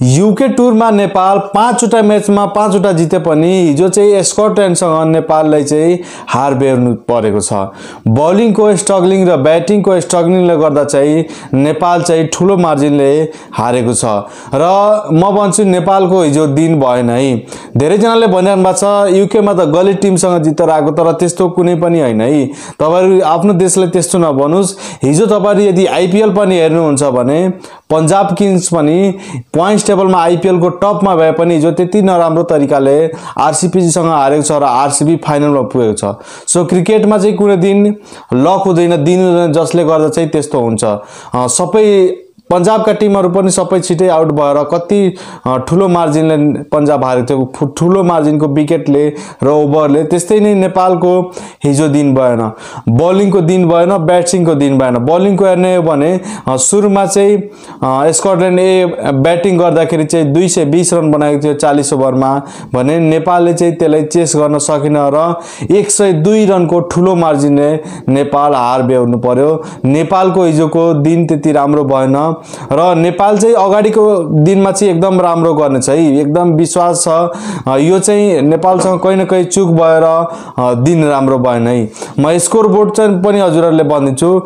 UK टुरमा नेपाल 5 वटा म्याचमा 5 वटा जिते पनि हिजो चाहिँ स्कटल्यान्डसँग नेपाललाई चाहिँ हार बेर्नु परेको छ। बलिङको स्ट्रगलिङ र ब्याटिङको स्ट्रगलिङले गर्दा चाहिँ नेपाल चाहिँ ठुलो मार्जिनले हारेको छ र म भन्छु नेपालको हिजो दिन भएन है। धेरै जनाले भनिरहनु भएको छ यूकेमा त गली टिमसँग जितेर आएको, तर त्यस्तो कुनै पनि हैन है। तपाईहरु आफ्नो देशलाई त्यस्तो नबनुस्। हिजो तपाईहरु यदि आईपीएल पनि हेर्नुहुन्छ भने पंजाब किङ्स पनि पोइन्ट्स टेबलमा आईपीएल को टपमा भए पनि हिजो त्यति नराम्रो तरिकाले आरसीबी सँग हारेको छ र आरसीबी फाइनलमा पुगेको छ। सो क्रिकेटमा चाहिँ कुनै दिन लक हुँदैन, दिन हुँदैन, जसले गर्दा चाहिँ त्यस्तो हुन्छ। सबै पंजाबका टिमहरु पनि सबै छिटै आउट भएर कति ठुलो मार्जिनले पंजाब हारेको थियो, ठुलो मार्जिनको विकेटले र ओभरले। त्यस्तै नै नेपालको हिजो दिन भएन, बलिङको दिन भएन, ब्याटिङको दिन भएन। बलिङको हेर्ने हो भने सुरुमा चाहिँ स्कटल्यान्डले ब्याटिङ गर्दाखेरि चाहिँ 220 रन बनाएको थियो 40 ओभरमा भने नेपालले चाहिँ त्यसलाई चेस गर्न सकेन र 102 रनको ठुलो मार्जिनले नेपाल हार बेहोर्नु पर्यो। नेपालको हिजोको दिन त्यति राम्रो भएन र नेपाल चाहिँ अगाडिको दिनमा चाहिँ एकदम राम्रो गर्नेछ है, एकदम विश्वास छ। यो चाहिँ नेपालसँग कहीं न कहीं चुक भएर दिन राम्रो भएन है। म स्कोर बोर्ड चाहिँ पनि हजुरहरुले भनिदिन्छु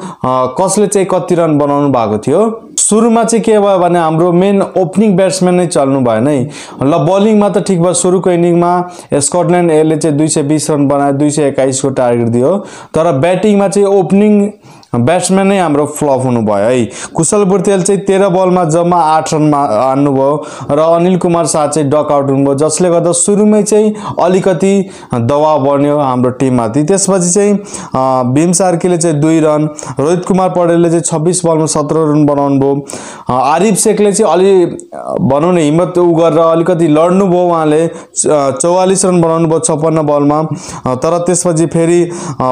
कसले चाहिँ कति रन बनाउनु भएको थियो। सुरुमा चाहिँ के भयो भने हाम्रो मेन ओपनिङ ब्याट्सम्यान नै चल्नु भएन है। ल बलिङमा त ठीक भयो, सुरुको इनिङमा स्कटल्यान्ड एले चाहिँ 220 रन बनायो, 221 को टार्गेट दियो, तर ब्याटिङमा चाहिँ ओपनिङ ब्याट्सम्यान नै हाम्रो फ्लप हुनु भयो है। कुशल बुर्तेल चाहिँ 13 बलमा जम्मा 8 रन हान्नु भयो र अनिल कुमार शाह चाहिँ डक आउट हुनुभयो, जसले गर्दा सुरुमै चाहिँ अलिकति दबाव बन्यो हाम्रो टिममाथि। त्यसपछि चाहिँ भीम सार्कीले चाहिँ 2 रन, रोहित कुमार पौडेलले चाहिँ 26 बलमा 17 रन बनाउनु भयो। आरिफ शेखले चाहिँ अलि भनौं न हिम्मत गरेर अलिकति लड्नु भयो, उहाँले 44 रन बनाउनु भयो 56 बलमा। तर त्यसपछि फेरि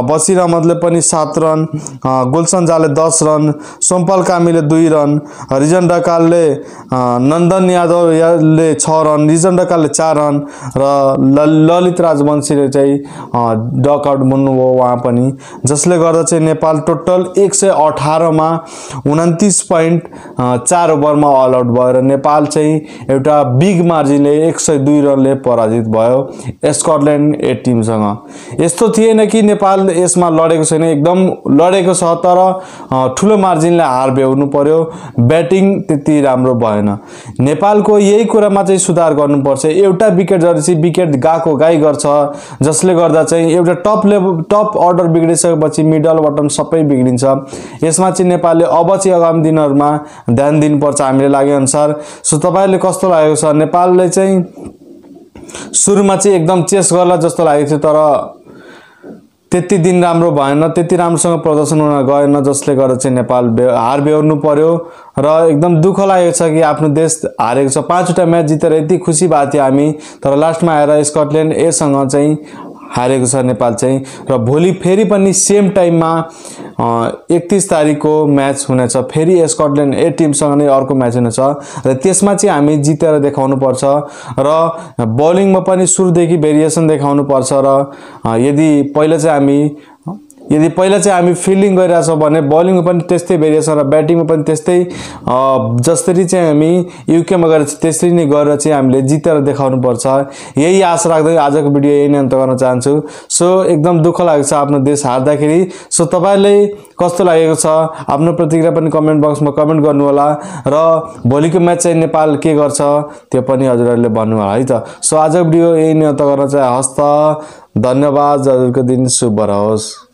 बसिर अहमदले पनि 7 रन, गुलशन झाले 10 रन, सोमपाल कामीले 2 रन, रिजन ढकालले नन्दन यादवले 6 रन, रिजन ढकालले 4 रन र ललित राजवंशीले चाहिँ डक आउट बन्नुभयो उहाँ पनि, जसले गर्दा चाहिँ नेपाल टोटल 118 मा 29.4 ओभरमा अल आउट भयो र नेपाल चाहिँ एउटा बिग मार्जिनले 102 रनले पराजित भयो स्कटल्यान्ड ए टिमसँग। यस्तो थिएन कि नेपाल यसमा लडेको छैन, एकदम लडेको छ, तर ठुलो मार्जिनले हार बेहोर्नु पर्यो। ब्याटिङ त्यति राम्रो भएन। नेपालको यही कुरामा चाहिँ सुधार गर्नुपर्छ। एउटा विकेट जरेपछि विकेट गएको गाई गर्छ, जसले गर्दा चाहिँ एउटा टप अर्डर बिग्रिसकेपछि मिडल बटम सबै बिग्रिन्छ। यसमा चाहिँ नेपालले अब चाहिँ आगामी दिनहरुमा ध्यान दिनुपर्छ हामीले लागे अनुसार। सो तपाईहरुले कस्तो लागेको छ? नेपालले चाहिँ सुरुमा चाहिँ एकदम चेस गर्ला जस्तो लागेको थियो, तर त्यति दिन राम्रो भएन, त्यति राम्रोसँग प्रदर्शन हुन गएन, जसले गर्दा चाहिँ नेपाल हार बेहोर्नु पर्यो र एकदम दुःख लागेको छ कि आफ्नो देश हारेको छ। 5 वटा म्याच जितेर यति खुसी भएको थियो हामी, तर लास्टमा आएर स्कटल्यान्ड ए सँग चाहिँ हारेको छ नेपाल चाहिँ। र भोलि फेरि पनि सेम टाइममा 31 तारिखको म्याच हुनेछ, फेरि स्कटल्यान्ड ए टिमसँग नै अर्को म्याच हुनेछ र त्यसमा चाहिँ हामी जितेर देखाउनु पर्छ र बलिङमा पनि सुरुदेखि भेरिएसन देखाउनु पर्छ र यदि पहिला चाहिँ हामी फिल्डिङ गरिरहेछौं भने बलिङमा पनि त्यस्तै भेरिएसन र ब्याटिङमा पनि त्यस्तै जसरी चाहिँ हामी यूकेमा गरेर त्यसरी नै गरेर चाहिँ हामीले जितेर देखाउनु पर्छ। यही आशा राख्दै आजको भिडियो यही नै अन्त गर्न चाहन्छु। सो एकदम दुःख लागेको छ आफ्नो देश हार्दाखेरि। सो तपाईहरुले कस्तो लागेको छ आफ्नो प्रतिक्रिया पनि कमेन्ट बक्समा कमेन्ट गर्नु होला र भोलिको म्याच चाहिँ नेपाल के गर्छ त्यो पनि हजुरहरुले भन्नु होला है त। सो आजको भिडियो यही नै अन्त गर्न चाहे। हस्त धन्यवाद। हजुरको दिन शुभ रहोस्।